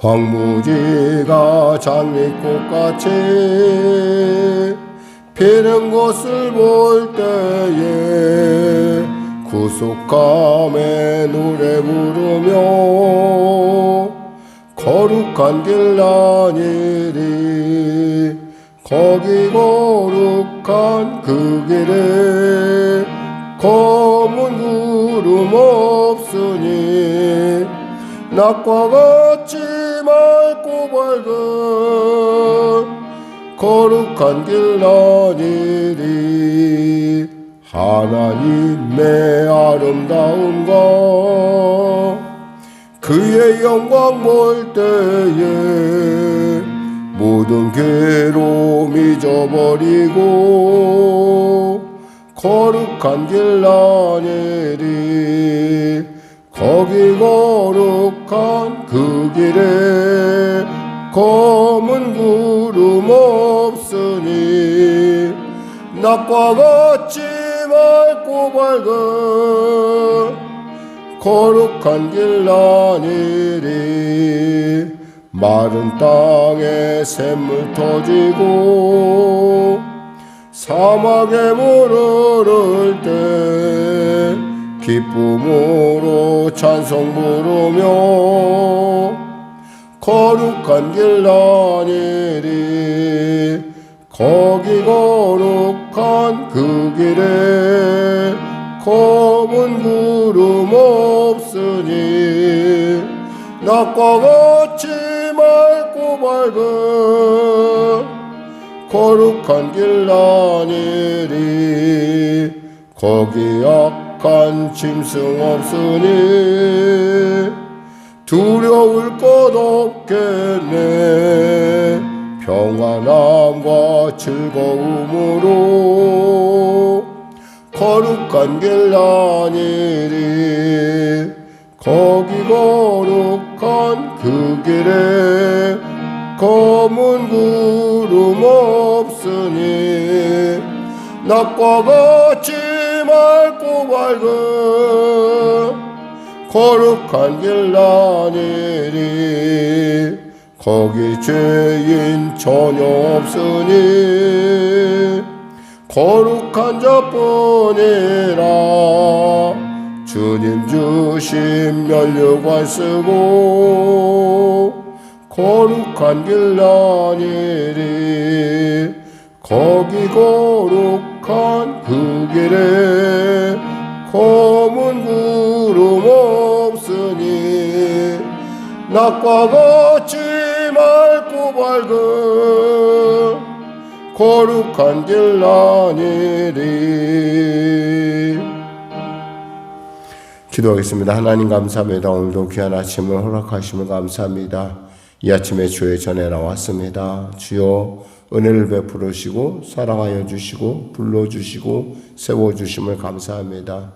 황무지가 장미꽃같이 피는 것을 볼 때에 구속함에 노래 부르며 거룩한 길 다니리. 거기 거룩한 그 길에 검은 구름 없으니 낮과 같이 맑고 밝은 거룩한 길 다니리. 하나님의 아름다움과 그의 영광 볼 때에 모든 괴로움 잊어버리고 거룩한 길 다니리. 거기 거룩한 그 길에 검은 구름 없으니 낮과 같이 맑고 밝은 거룩한 길 다니리. 마른 땅에 샘물 터지고 사막에 물 흐를 때 기쁨으로 찬송 부르며 거룩한 길 다니리. 거기 거룩한 그 길에 검은 구름 없으니 낮과 같이 맑고 밝은 거룩한 길 다니리. 거기 악한 짐승 없으니 두려울 것 없겠네. 평안함과 즐거움으로 거룩한 길 다니리. 거기 거룩한 그 길에 검은 구름 없으니 낮과 같이 맑고 밝은 거룩한 길 다니리. 거기 죄인 전혀 없으니 거룩한 자뿐이라. 주님 주신 면류관 쓰고 거룩한 길 다니리. 거기 거룩한 그 길에 검은 구름 없으니 낮과 같이 맑고 밝은 거룩한 길 다니리. 기도하겠습니다. 하나님 감사합니다. 오늘도 귀한 아침을 허락하심을 감사합니다. 이 아침에 주의 전에 나왔습니다. 주여 은혜를 베풀으시고 사랑하여 주시고 불러주시고 세워주심을 감사합니다.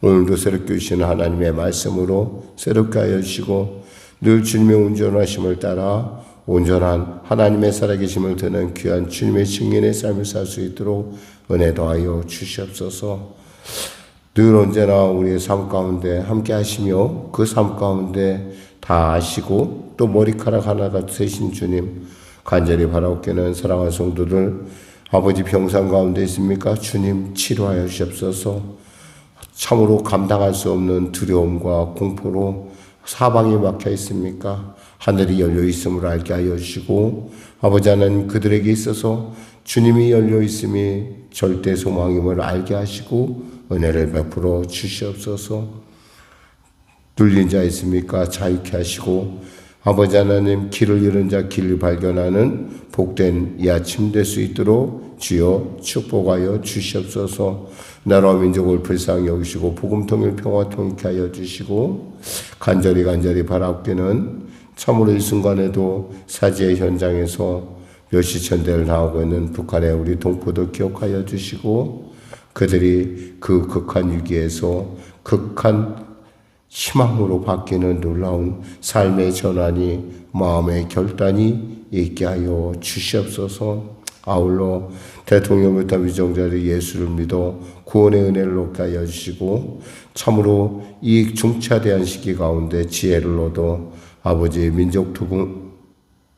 오늘도 새롭게 주시는 하나님의 말씀으로 새롭게 하여 주시고 늘 주님의 온전하심을 따라 온전한 하나님의 살아계심을 드는 귀한 주님의 증인의 삶을 살 수 있도록 은혜 더하여 주시옵소서. 늘 언제나 우리의 삶 가운데 함께 하시며 그 삶 가운데 다 아시고 또 머리카락 하나가 되신 주님, 간절히 바라옵기는 사랑하는 성도들, 아버지 병상 가운데 있습니까? 주님 치료하여 주시옵소서. 참으로 감당할 수 없는 두려움과 공포로 사방이 막혀 있습니까? 하늘이 열려 있음을 알게 하여 주시고, 아버지 하나님 그들에게 있어서 주님이 열려 있음이 절대 소망임을 알게 하시고 은혜를 베풀어 주시옵소서. 눌린 자 있습니까? 자유케 하시고, 아버지 하나님 길을 잃은 자 길을 발견하는 복된 이 아침 될 수 있도록 주여 축복하여 주시옵소서. 나라와 민족을 불쌍히 여기시고 복음 통일 평화 통일케 하여 주시고, 간절히 바라옵기는 참으로 이 순간에도 사지의 현장에서 멸시천대를 당하고 있는 북한의 우리 동포도 기억하여 주시고, 그들이 그 극한 위기에서 극한 희망으로 바뀌는 놀라운 삶의 전환이, 마음의 결단이 있게 하여 주시옵소서. 아울러 대통령부터 위정자를 예수를 믿어 구원의 은혜를 얻게 하여 주시고, 참으로 이 중차대한 시기 가운데 지혜를 얻어 아버지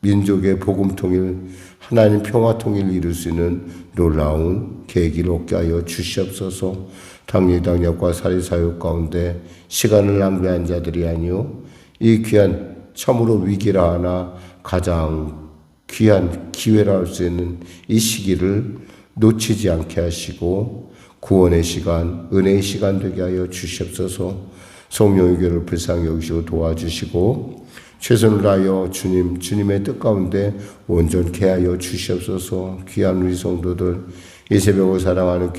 민족의 복음 통일, 하나님 평화 통일 이룰 수 있는 놀라운 계기를 얻게 하여 주시옵소서. 당리당역과 사리사욕 가운데 시간을 낭비한 자들이 아니요 이 귀한 참으로 위기라 하나 가장 귀한 기회라 할 수 있는 이 시기를 놓치지 않게 하시고 구원의 시간, 은혜의 시간 되게 하여 주시옵소서. 성령의 교회를 불쌍히 여기시고 도와주시고 최선을 다하여 주님의 뜻 가운데 온전케 하여 주시옵소서. 귀한 우리 성도들, 이 새벽을 사랑하는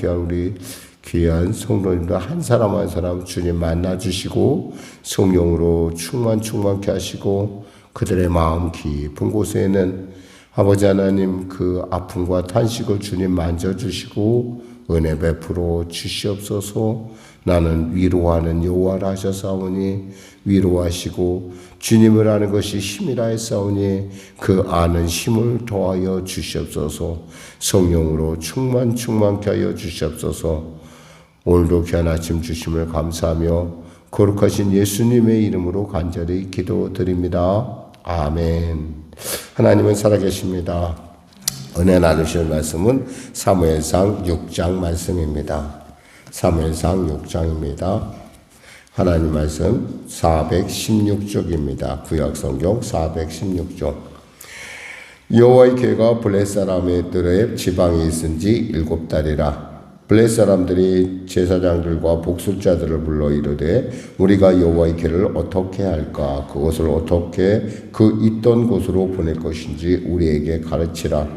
귀한 성도님들 한 사람 한 사람 주님 만나주시고 성령으로 충만케 하시고 그들의 마음 깊은 곳에는 아버지 하나님 그 아픔과 탄식을 주님 만져주시고 은혜 베풀어 주시옵소서. 나는 위로하는 여호와라 하셨사오니 위로하시고 주님을 아는 것이 힘이라 했사오니 그 아는 힘을 더하여 주시옵소서. 성령으로 충만케 하여 주시옵소서. 오늘도 귀한 아침 주심을 감사하며 거룩하신 예수님의 이름으로 간절히 기도드립니다. 아멘. 하나님은 살아계십니다. 은혜 나누실 말씀은 사무엘상 6장 말씀입니다. 사무엘상 6장입니다. 하나님 말씀 416쪽입니다. 구약성경 416쪽. 여호와의 궤가 블레 사람의 뜰에 지방에 있은 지 7달이라. 블레 사람들이 제사장들과 복술자들을 불러 이르되 우리가 여호와의 궤를 어떻게 할까? 그것을 어떻게 그 있던 곳으로 보낼 것인지 우리에게 가르치라.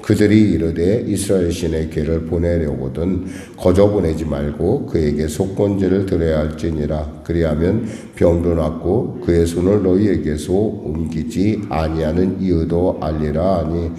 그들이 이르되 이스라엘 신의 궤를 보내려거든 거저 보내지 말고 그에게 속건제를 드려야 할지니라. 그리하면 병도 낫고 그의 손을 너희에게서 옮기지 아니하는 이유도 알리라 하니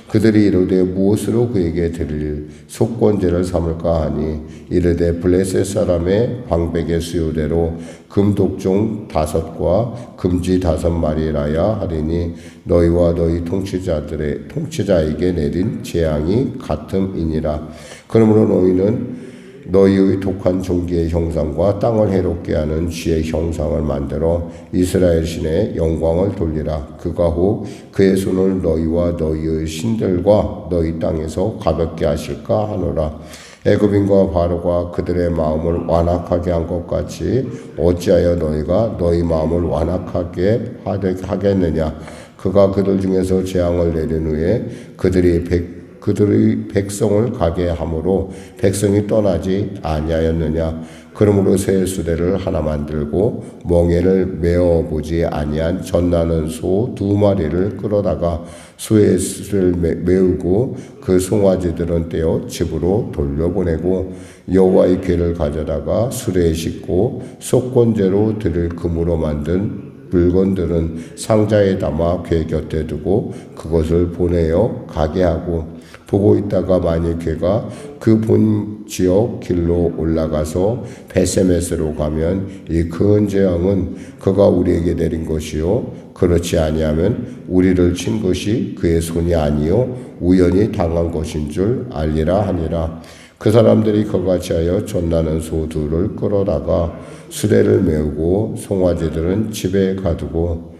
그들이 이르되 무엇으로 그에게 드릴 속건제를 삼을까 하니 이르되 블레셋 사람의 방백의 수요대로 금독종 5과 금지 5마리라야 하리니 너희와 너희 통치자에게 내린 재앙이 같음이니라. 그러므로 너희는 너희의 독한 종기의 형상과 땅을 해롭게 하는 쥐의 형상을 만들어 이스라엘 신의 영광을 돌리라. 그가 혹 그의 손을 너희와 너희의 신들과 너희 땅에서 가볍게 하실까 하노라. 애굽인과 바로가 그들의 마음을 완악하게 한 것 같이 어찌하여 너희가 너희 마음을 완악하게 하겠느냐. 그가 그들 중에서 재앙을 내린 후에 그들의 백성을 가게 함으로 백성이 떠나지 아니하였느냐. 그러므로 새 수레를 하나 만들고 멍에를 메어보지 아니한 젖나는 소 2마리를 끌어다가 소의 수를 메우고 그 송아지들은 떼어 집으로 돌려보내고 여호와의 궤를 가져다가 수레에 싣고 속건제로 드릴 금으로 만든 물건들은 상자에 담아 궤 곁에 두고 그것을 보내어 가게 하고 보고 있다가 만일 궤가 그 본 지역 길로 올라가서 베세메스로 가면 이 큰 재앙은 그가 우리에게 내린 것이요 그렇지 아니하면 우리를 친 것이 그의 손이 아니요 우연히 당한 것인 줄 알리라 하니라. 그 사람들이 그같이 하여 젖나는 소 2를 끌어다가 수레를 메우고 송아지들은 집에 가두고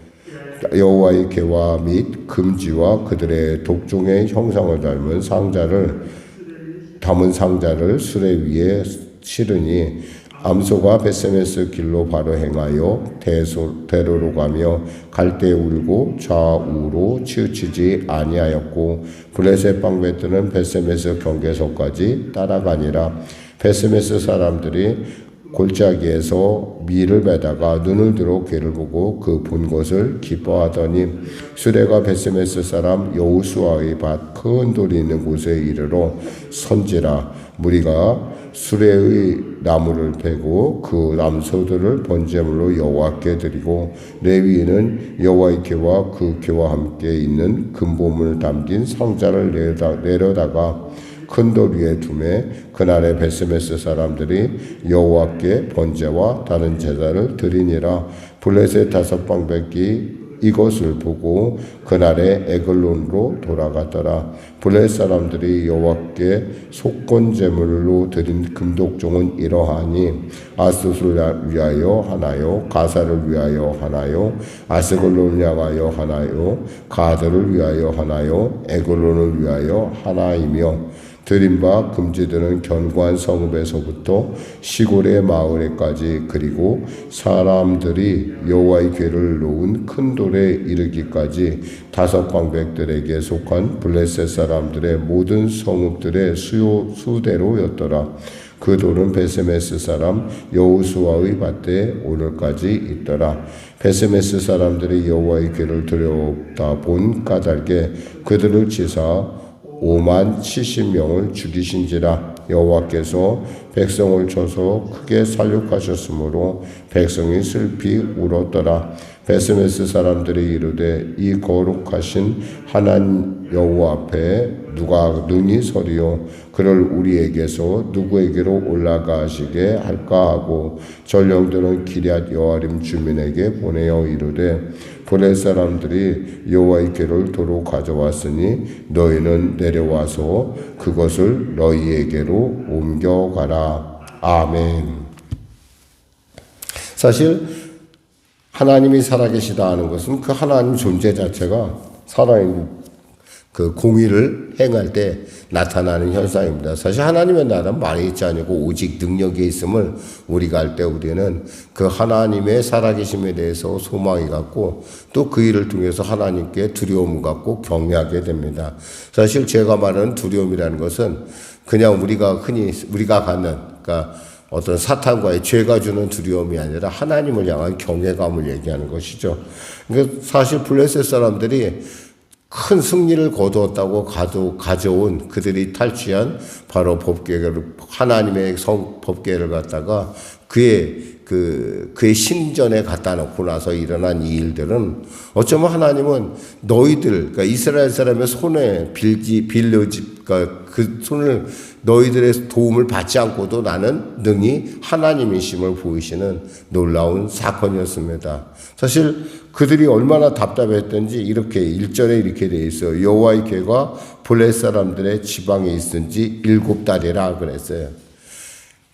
여호와의 궤와 및 금지와 그들의 독종의 형상을 담은 상자를 수레 위에 실으니 암소가 베세메스 길로 바로 행하여 대로로 가며 갈대 울고 좌우로 치우치지 아니하였고 블레셋 방배들은 베세메스 경계선까지 따라가니라. 베세메스 사람들이 골짜기에서 밀을 베다가 눈을 들어 궤를 보고 그 본 것을 기뻐하더니 수레가 베세메스 사람 여호수아의 밭 큰 돌이 있는 곳에 이르러 선지라. 무리가 수레의 나무를 베고 그 암소들을 번제물로 여호와께 드리고 레위인은 여호와의 궤와 그 궤와 함께 있는 금보물을 담긴 상자를 내려다가 큰 돌 위에 두매 그날에 베세메스 사람들이 여호와께 번제와 다른 제사를 드리니라. 블레셋 5방백이 이것을 보고 그날에 에글론으로 돌아가더라. 블레 사람들이 여호와께 속건 제물로 드린 금독종은 이러하니 아스술을 위하여 하나요, 가사를 위하여 하나요, 아스글론을 향하여 하나요, 가드를 위하여 하나요, 에글론을 위하여 하나이며 드린 바 금지되는 견고한 성읍에서부터 시골의 마을에까지 그리고 사람들이 여호와의 궤를 놓은 큰 돌에 이르기까지 5 방백들에게 속한 블레셋 사람들의 모든 성읍들의 수대로였더라. 그 돌은 베세메스 사람 여호수아의 밭에 오늘까지 있더라. 베세메스 사람들이 여호와의 궤를 들여다본 까닭에 그들을 치사 50,070명을 죽이신지라. 여호와께서 백성을 쳐서 크게 살육하셨으므로 백성이 슬피 울었더라. 베스메스 사람들이 이르되 이 거룩하신 하나님 여호와 앞에 누가 능히 서리요 그를 우리에게서 누구에게로 올라가시게 할까 하고 전령들은 기럇 여아림 주민에게 보내어 이르되 블레 사람들이 여호와의 궤를 도로 가져왔으니 너희는 내려와서 그것을 너희에게로 옮겨가라. 아멘. 사실 하나님이 살아계시다 하는 것은 그 하나님 존재 자체가 살아있는 그 공의를 행할 때 나타나는 현상입니다. 사실 하나님의 나라는 말에 있지 아니고 오직 능력에 있음을 우리가 알 때 우리는 그 하나님의 살아계심에 대해서 소망이 갖고 또 그 일을 통해서 하나님께 두려움 갖고 경외하게 됩니다. 사실 제가 말하는 두려움이라는 것은 그냥 우리가 갖는 그러니까 어떤 사탄과의 죄가 주는 두려움이 아니라 하나님을 향한 경외감을 얘기하는 것이죠. 그러니까 사실 블레셋 사람들이 큰 승리를 거두었다고 가져온 그들이 탈취한 바로 법궤를 하나님의 법궤를 갖다가 그의 신전에 갖다 놓고 나서 일어난 이 일들은 어쩌면 하나님은 너희들 그러니까 이스라엘 사람의 손에 그러니까 그 손을 너희들의 도움을 받지 않고도 나는 능히 하나님이심을 보이시는 놀라운 사건이었습니다. 사실 그들이 얼마나 답답했던지 이렇게 1절에 이렇게 돼 있어요. 여호와의 궤가 블레셋 사람들의 지방에 있은지 7달이라 그랬어요.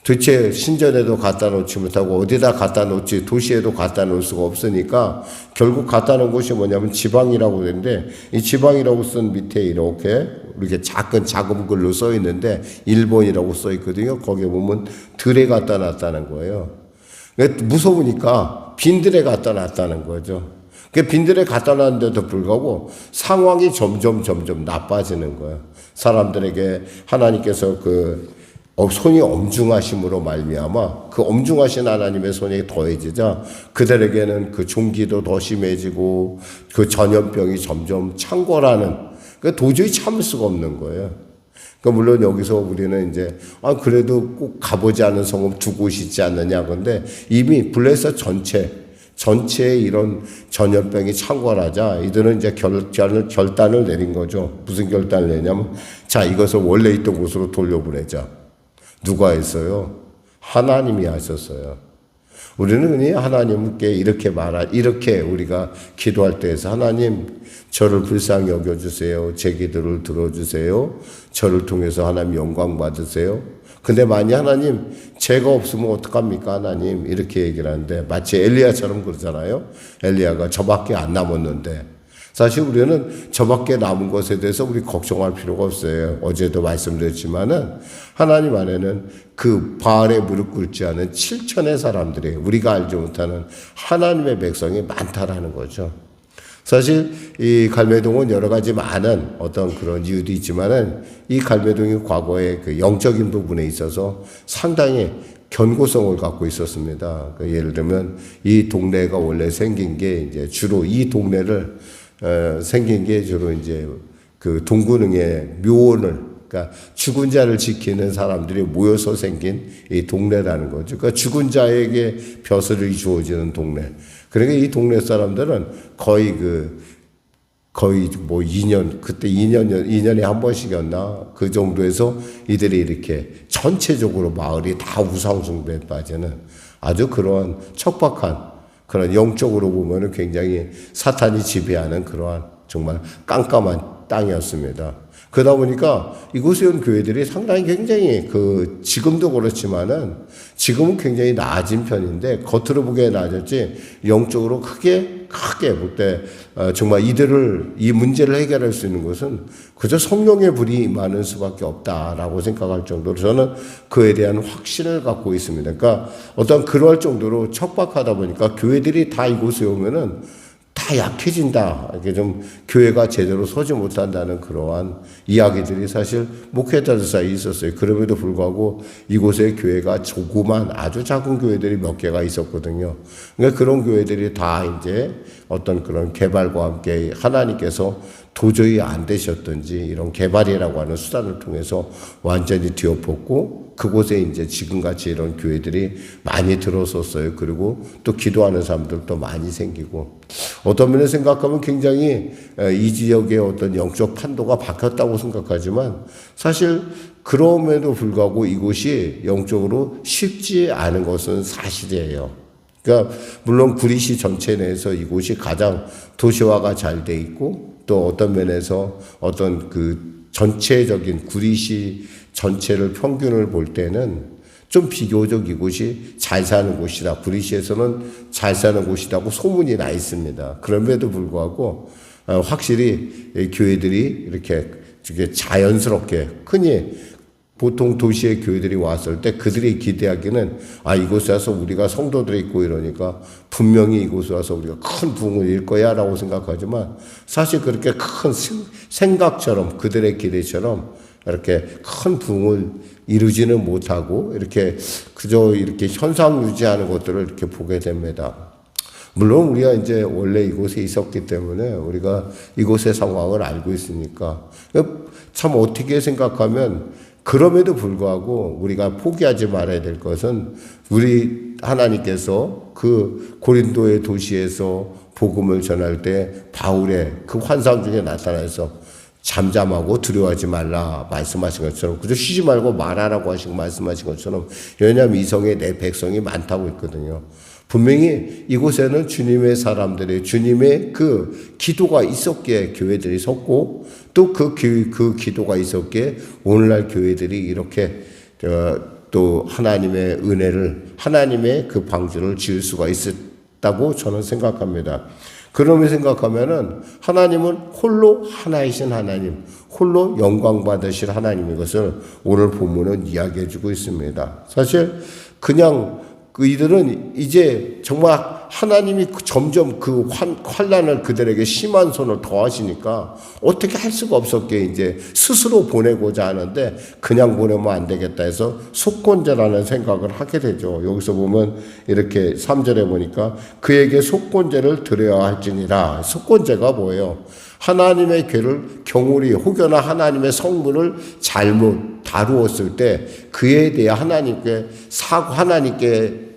도대체 신전에도 갖다 놓지 못하고 어디다 갖다 놓지 도시에도 갖다 놓을 수가 없으니까 결국 갖다 놓은 곳이 뭐냐면 지방이라고 되는데 이 지방이라고 쓴 밑에 이렇게 작은 글로 써 있는데 일본이라고 써 있거든요. 거기에 보면 들에 갖다 놨다는 거예요. 무서우니까 빈들에 갖다 놨다는 거죠. 빈들에 갖다 놨는데도 불구하고 상황이 점점 나빠지는 거예요. 사람들에게 하나님께서 손이 엄중하심으로 말미암아 그 엄중하신 하나님의 손이 더해지자 그들에게는 그 종기도 더 심해지고 그 전염병이 점점 창궐하는 도저히 참을 수가 없는 거예요. 물론 여기서 우리는 이제 그래도 꼭 가보지 않은 성읍 2곳이 있지 않느냐. 근데 이미 블레셋 전체에 이런 전염병이 창궐하자 이들은 이제 결단을 내린 거죠. 무슨 결단을 내냐면 자 이것을 원래 있던 곳으로 돌려보내자. 누가 했어요? 하나님이 하셨어요. 우리는 흔히 하나님께 이렇게 우리가 기도할 때에서 하나님 저를 불쌍히 여겨주세요. 제 기도를 들어주세요. 저를 통해서 하나님 영광 받으세요. 근데 만약 하나님 제가 없으면 어떡합니까 하나님 이렇게 얘기를 하는데 마치 엘리야처럼 그러잖아요. 엘리야가 저밖에 안 남았는데 사실 우리는 저밖에 남은 것에 대해서 우리 걱정할 필요가 없어요. 어제도 말씀드렸지만은 하나님 안에는 그 바알에 무릎 꿇지 않은 7천의 사람들이 우리가 알지 못하는 하나님의 백성이 많다라는 거죠. 사실 이 갈매동은 여러 가지 많은 어떤 그런 이유도 있지만은 이 갈매동이 과거에 그 영적인 부분에 있어서 상당히 견고성을 갖고 있었습니다. 예를 들면 이 동네가 원래 생긴 게 이제 주로 이 동네를 생긴 게 주로 이제 그 동구릉의 묘원을 그러니까 죽은 자를 지키는 사람들이 모여서 생긴 이 동네라는 거죠. 그러니까 죽은 자에게 벼슬이 주어지는 동네. 그러니까 이 동네 사람들은 거의 뭐 2년, 그때 2년에 한 번씩이었나? 그 정도에서 이들이 이렇게 전체적으로 마을이 다 우상숭배에 빠지는 아주 그런 척박한 그런 영적으로 보면은 굉장히 사탄이 지배하는 그러한 정말 깜깜한 땅이었습니다. 그러다 보니까 이곳에 온 교회들이 상당히 굉장히 지금도 그렇지만은 지금은 굉장히 나아진 편인데 겉으로 보기에 나아졌지 영적으로 크게 볼 때 정말 이 문제를 해결할 수 있는 것은 그저 성령의 불이 많을 수밖에 없다라고 생각할 정도로 저는 그에 대한 확신을 갖고 있습니다. 그러니까 그럴 정도로 척박하다 보니까 교회들이 다 이곳에 오면은 다 약해진다. 이게 좀 교회가 제대로 서지 못한다는 그러한 이야기들이 사실 목회자들 사이에 있었어요. 그럼에도 불구하고 이곳에 교회가 조그만 아주 작은 교회들이 몇 개가 있었거든요. 그러니까 그런 교회들이 다 이제 어떤 그런 개발과 함께 하나님께서 도저히 안 되셨던지 이런 개발이라고 하는 수단을 통해서 완전히 뒤엎었고 그곳에 이제 지금같이 이런 교회들이 많이 들어섰어요. 그리고 또 기도하는 사람들도 많이 생기고 어떤 면에 생각하면 굉장히 이 지역의 어떤 영적 판도가 바뀌었다고 생각하지만 사실 그럼에도 불구하고 이곳이 영적으로 쉽지 않은 것은 사실이에요. 그러니까 물론 구리시 전체 내에서 이곳이 가장 도시화가 잘 돼 있고 또 어떤 면에서 어떤 전체적인 구리시 전체를 평균을 볼 때는 좀 비교적 이곳이 잘 사는 곳이다. 구리시에서는 잘 사는 곳이라고 소문이 나 있습니다. 그럼에도 불구하고 확실히 교회들이 이렇게 자연스럽게 흔히 보통 도시의 교회들이 왔을 때 그들이 기대하기는 이곳에 와서 우리가 성도들이 있고 이러니까 분명히 이곳에 와서 우리가 큰 부흥을 일 거야 라고 생각하지만 사실 그렇게 큰 생각처럼 그들의 기대처럼 이렇게 큰 부흥을 이루지는 못하고 이렇게 그저 이렇게 현상 유지하는 것들을 이렇게 보게 됩니다. 물론 우리가 이제 원래 이곳에 있었기 때문에 우리가 이곳의 상황을 알고 있으니까 참 어떻게 생각하면 그럼에도 불구하고 우리가 포기하지 말아야 될 것은 우리 하나님께서 그 고린도의 도시에서 복음을 전할 때 바울의 그 환상 중에 나타나서 잠잠하고 두려워하지 말라 말씀하신 것처럼 그저 쉬지 말고 말하라고 말씀하신 것처럼 왜냐하면 이 성에 내 백성이 많다고 했거든요. 분명히 이곳에는 주님의 사람들이 주님의 그 기도가 있었기에 교회들이 섰고 또 그 기도가 있었기에 오늘날 교회들이 이렇게 또 하나님의 은혜를 하나님의 그 방주를 지을 수가 있었다고 저는 생각합니다. 그러면 생각하면은 하나님은 홀로 하나이신 하나님, 홀로 영광 받으실 하나님인 것을 오늘 본문은 이야기해 주고 있습니다. 사실 그냥 이들은 이제 정말 하나님이 점점 그 환난을 그들에게 심한 손을 더하시니까 어떻게 할 수가 없었기에 이제 스스로 보내고자 하는데 그냥 보내면 안 되겠다 해서 속건제라는 생각을 하게 되죠. 여기서 보면 이렇게 3절에 보니까 그에게 속건제를 드려야 할지니라. 속건제가 뭐예요? 하나님의 괴를 경홀히 혹여나 하나님의 성물을 잘못 다루었을 때 그에 대해 하나님께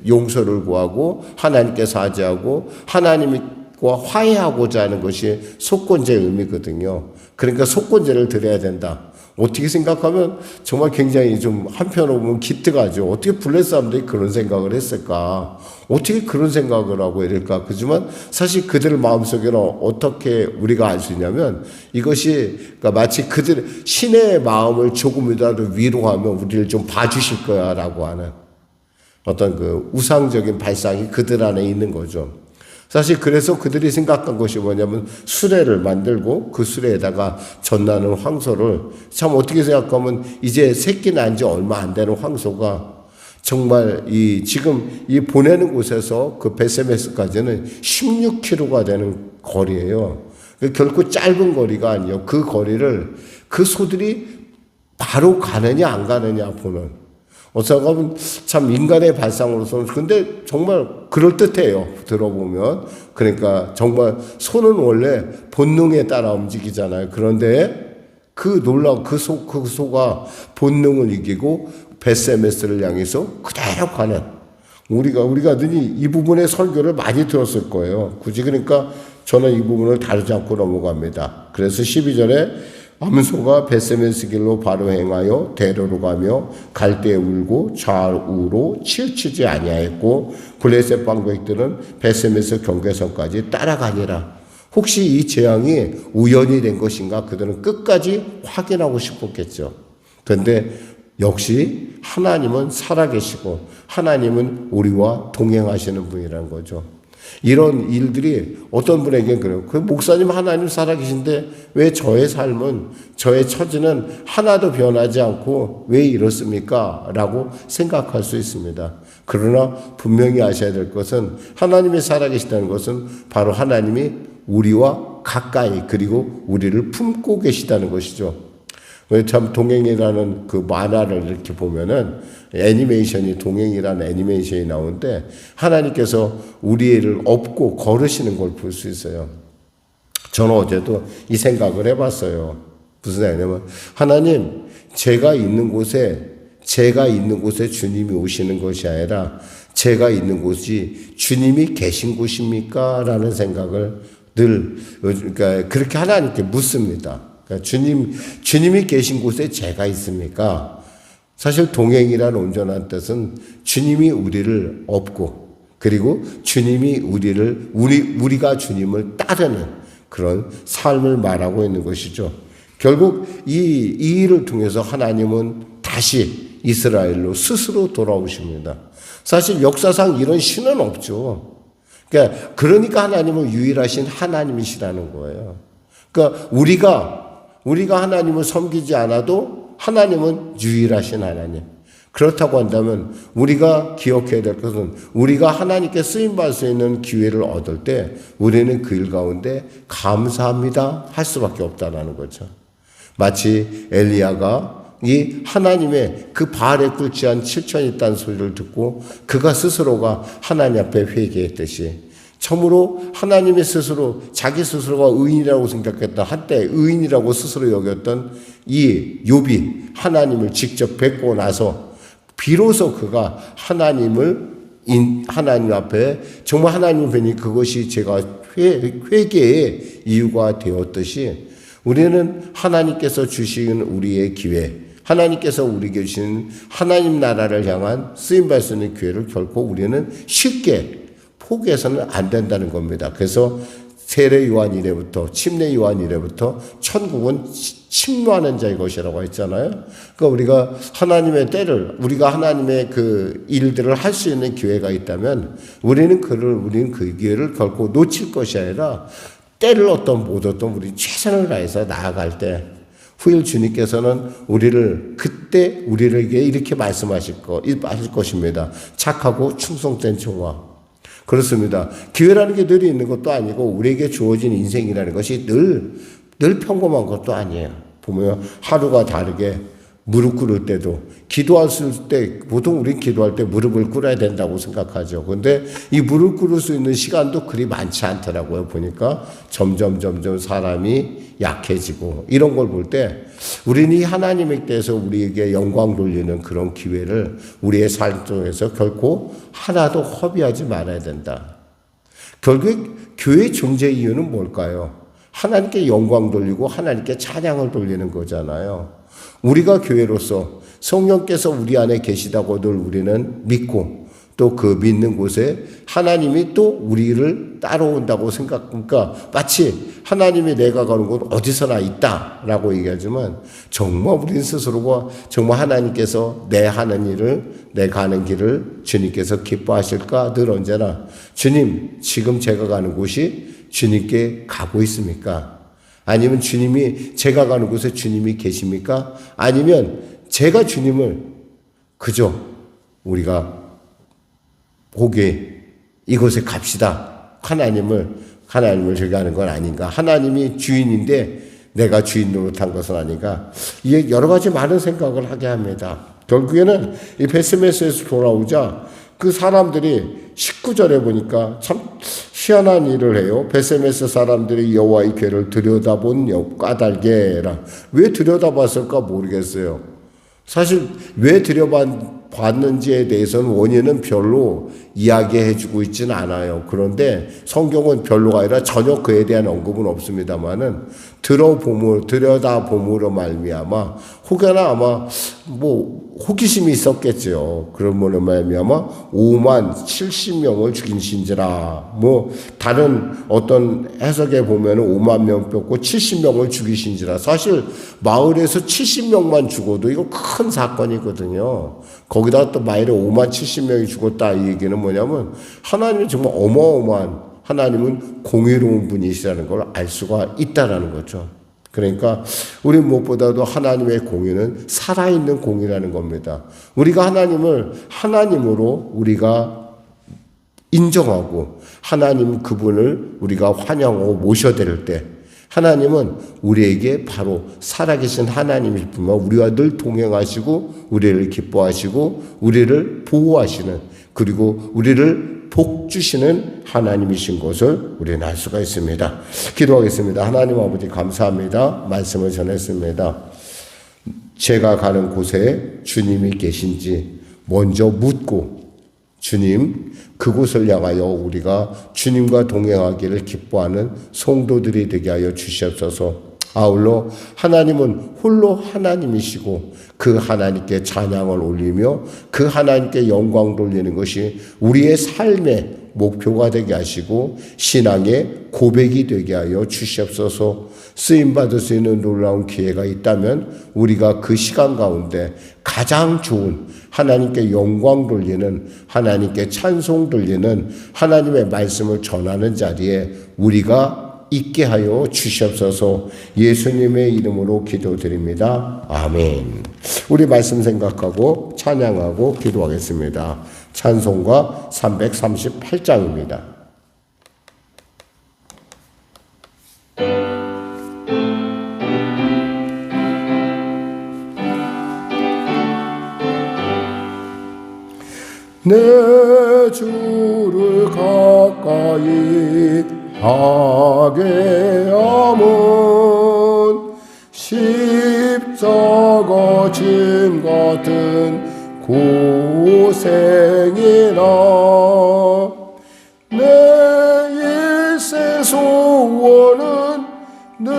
용서를 구하고 하나님께 사죄하고 하나님과 화해하고자 하는 것이 속건제의 의미거든요. 그러니까 속건제를 드려야 된다. 어떻게 생각하면 정말 굉장히 좀 한편으로 보면 기특하죠. 어떻게 블레 사람들이 그런 생각을 했을까? 어떻게 그런 생각을 하고 이럴까? 그지만 사실 그들 마음속에는 어떻게 우리가 알 수 있냐면 이것이 그러니까 마치 그들 신의 마음을 조금이라도 위로하면 우리를 좀 봐주실 거야 라고 하는 어떤 그 우상적인 발상이 그들 안에 있는 거죠. 사실 그래서 그들이 생각한 것이 뭐냐면 수레를 만들고 그 수레에다가 젖나는 황소를 참 어떻게 생각하면 이제 새끼 난 지 얼마 안 되는 황소가 정말 지금 보내는 곳에서 그 베세메스까지는 16km가 되는 거리예요. 결코 짧은 거리가 아니에요. 그 거리를 그 소들이 바로 가느냐 안 가느냐 보는. 어떻게 보면 참 인간의 발상으로서는 근데 정말 그럴듯해요. 들어보면. 그러니까 정말 소는 원래 본능에 따라 움직이잖아요. 그런데 그 소가 본능을 이기고 베세메스를 향해서 그대로 가는 우리가 늘 이 부분의 설교를 많이 들었을 거예요. 굳이 그러니까 저는 이 부분을 다루지 않고 넘어갑니다. 그래서 12절에 암소가 벳세메스 길로 바로 행하여 대로로 가며 갈대에 울고 좌우로 치우치지 아니하였고 블레셋 방백들은 벳세메스 경계선까지 따라가니라. 혹시 이 재앙이 우연이 된 것인가? 그들은 끝까지 확인하고 싶었겠죠. 그런데 역시 하나님은 살아계시고 하나님은 우리와 동행하시는 분이라는 거죠. 이런 일들이 어떤 분에게는 그래요. 그 목사님 하나님 살아계신데 왜 저의 삶은, 저의 처지는 하나도 변하지 않고 왜 이렇습니까? 라고 생각할 수 있습니다. 그러나 분명히 아셔야 될 것은 하나님이 살아계시다는 것은 바로 하나님이 우리와 가까이 그리고 우리를 품고 계시다는 것이죠. 참 동행이라는 그 만화를 이렇게 보면은 애니메이션이 동행이라는 애니메이션이 나오는데 하나님께서 우리를 업고 걸으시는 걸 볼 수 있어요. 저는 어제도 이 생각을 해봤어요. 무슨 생각이냐면 하나님 제가 있는 곳에 주님이 오시는 것이 아니라 제가 있는 곳이 주님이 계신 곳입니까? 라는 생각을 늘 그러니까 그렇게 하나님께 묻습니다. 그러니까 주님이 계신 곳에 제가 있습니까? 사실 동행이란 온전한 뜻은 주님이 우리를 업고 그리고 주님이 우리가 주님을 따르는 그런 삶을 말하고 있는 것이죠. 결국 이 일을 통해서 하나님은 다시 이스라엘로 스스로 돌아오십니다. 사실 역사상 이런 신은 없죠. 그러니까 하나님은 유일하신 하나님이시라는 거예요. 그러니까 우리가 하나님을 섬기지 않아도 하나님은 유일하신 하나님. 그렇다고 한다면 우리가 기억해야 될 것은 우리가 하나님께 쓰임받을 수 있는 기회를 얻을 때 우리는 그 일 가운데 감사합니다 할 수밖에 없다는 거죠. 마치 엘리야가 이 하나님의 그 바알에 굴지한 7천이 있다는 소리를 듣고 그가 스스로가 하나님 앞에 회개했듯이 참으로 하나님의 스스로 자기 스스로가 의인이라고 생각했던 한때 의인이라고 스스로 여겼던 이 욥이 하나님을 직접 뵙고 나서 비로소 그가 하나님 앞에 정말 하나님을 뵈니 그것이 제가 회개의 이유가 되었듯이 우리는 하나님께서 주신 우리의 기회, 하나님께서 우리에게 주신 하나님 나라를 향한 쓰임받을 수 있는 기회를 결코 우리는 쉽게 포기해서는 안 된다는 겁니다. 그래서 세례 요한 이래부터 침례 요한 이래부터 천국은 침노하는 자의 것이라고 했잖아요. 그러니까 우리가 하나님의 때를 우리가 하나님의 그 일들을 할 수 있는 기회가 있다면 우리는 그 기회를 결코 놓칠 것이 아니라 때를 못 얻던 우리 최선을 다해서 나아갈 때 후일 주님께서는 그때 우리에게 이렇게 말씀하실 것입니다. 착하고 충성된 종아. 그렇습니다. 기회라는 게 늘 있는 것도 아니고 우리에게 주어진 인생이라는 것이 늘 평범한 것도 아니에요. 보면 하루가 다르게 무릎 꿇을 때도 기도했을 때 보통 우리 기도할 때 무릎을 꿇어야 된다고 생각하죠. 그런데 이 무릎 꿇을 수 있는 시간도 그리 많지 않더라고요. 보니까 점점 사람이 약해지고 이런 걸 볼 때 우리는 이 하나님에 대해서 우리에게 영광 돌리는 그런 기회를 우리의 삶 속에서 결코 하나도 허비하지 말아야 된다. 결국 교회의 존재 이유는 뭘까요? 하나님께 영광 돌리고 하나님께 찬양을 돌리는 거잖아요. 우리가 교회로서 성령께서 우리 안에 계시다고 늘 우리는 믿고 또 그 믿는 곳에 하나님이 또 우리를 따라온다고 생각하니까 마치 하나님이 내가 가는 곳 어디서나 있다라고 얘기하지만 정말 우리 스스로가 정말 하나님께서 내 하는 일을 내 가는 길을 주님께서 기뻐하실까? 늘 언제나 주님 지금 제가 가는 곳이 주님께 가고 있습니까? 아니면 주님이 제가 가는 곳에 주님이 계십니까? 아니면 제가 주님을 그저 우리가 보기에 이곳에 갑시다. 하나님을 저기 하는 건 아닌가? 하나님이 주인인데 내가 주인 노릇한 것은 아닌가? 이게 여러 가지 많은 생각을 하게 합니다. 결국에는 이 벳세메스에서 돌아오자 그 사람들이 19절에 보니까 참 희한한 일을 해요. 벳세메스 사람들이 여호와의 궤를 들여다본 까닭에라. 왜 들여다봤을까 모르겠어요. 사실 왜 들여봤는지에 대해서는 원인은 별로 이야기해주고 있지는 않아요. 그런데 성경은 별로가 아니라 전혀 그에 대한 언급은 없습니다만은 들여다봄으로 말미암아 혹여나 아마 호기심이 있었겠죠. 그러므로 말미암아 5만 70명을 죽이신지라. 다른 어떤 해석에 보면은 5만 명 뺐고 70명을 죽이신지라. 사실 마을에서 70명만 죽어도 이거 큰 사건이거든요. 거기다 또 마을에 5만 70명이 죽었다 이 얘기는 뭐냐면 하나님은 정말 어마어마한, 하나님은 공의로운 분이시라는 걸 알 수가 있다라는 거죠. 그러니까 우리 무엇보다도 하나님의 공의는 살아있는 공의라는 겁니다. 우리가 하나님을 하나님으로 우리가 인정하고 하나님 그분을 우리가 환영하고 모셔드릴 때 하나님은 우리에게 바로 살아계신 하나님일 뿐만 우리와 늘 동행하시고 우리를 기뻐하시고 우리를 보호하시는, 그리고 우리를 복 주시는 하나님이신 것을 우리는 알 수가 있습니다. 기도하겠습니다. 하나님 아버지 감사합니다. 말씀을 전했습니다. 제가 가는 곳에 주님이 계신지 먼저 묻고 주님 그곳을 향하여 우리가 주님과 동행하기를 기뻐하는 성도들이 되게 하여 주시옵소서. 아울러 하나님은 홀로 하나님이시고 그 하나님께 찬양을 올리며 그 하나님께 영광 돌리는 것이 우리의 삶의 목표가 되게 하시고 신앙의 고백이 되게 하여 주시옵소서. 쓰임받을 수 있는 놀라운 기회가 있다면 우리가 그 시간 가운데 가장 좋은 하나님께 영광 돌리는, 하나님께 찬송 돌리는 하나님의 말씀을 전하는 자리에 우리가 있게 하여 주시옵소서. 예수님의 이름으로 기도드립니다. 아멘. 우리 말씀 생각하고 찬양하고 기도하겠습니다. 찬송가 338장입니다. 내 주를 가까이 하게 함은 십자가 짐 같은 고생이나 내 일생 소원은 늘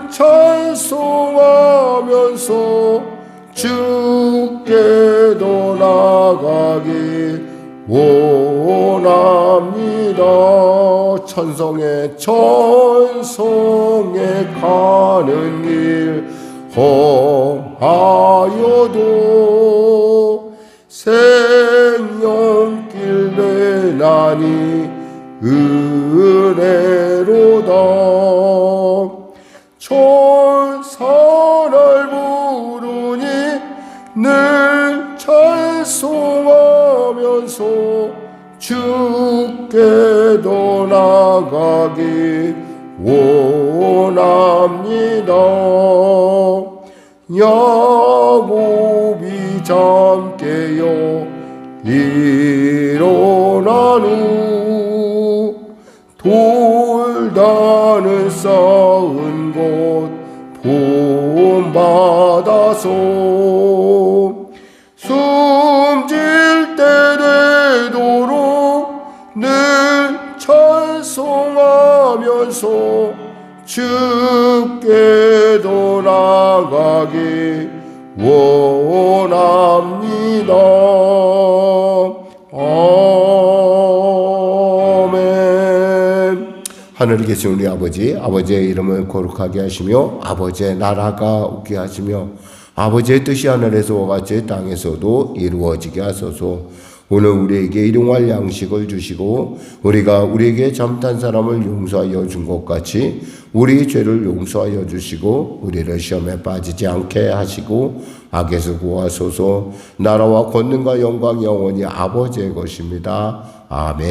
찬송하면서 주께도 나가기 원합니다. 천성에 가는 길 험하여도 생명길 내나니 은혜로다. 천사를 부르니 늘 찬송하면서 주께도 나가기 원합니다. 야곱이 잠 깨어 일어난 후 돌단을 쌓은 곳 본받아서 숨질 때 되도록 늘 찬송하면서 주께도 나가기 원합니다. 아멘. 하늘에 계신 우리 아버지의 이름을 거룩하게 하시며 아버지의 나라가 오게 하시며 아버지의 뜻이 하늘에서와 같이 땅에서도 이루어지게 하소서. 오늘 우리에게 일용할 양식을 주시고 우리가 우리에게 잘못한 사람을 용서하여 준 것 같이 우리 죄를 용서하여 주시고 우리를 시험에 빠지지 않게 하시고 악에서 구하소서. 나라와 권능과 영광 영원히 아버지의 것입니다. 아멘.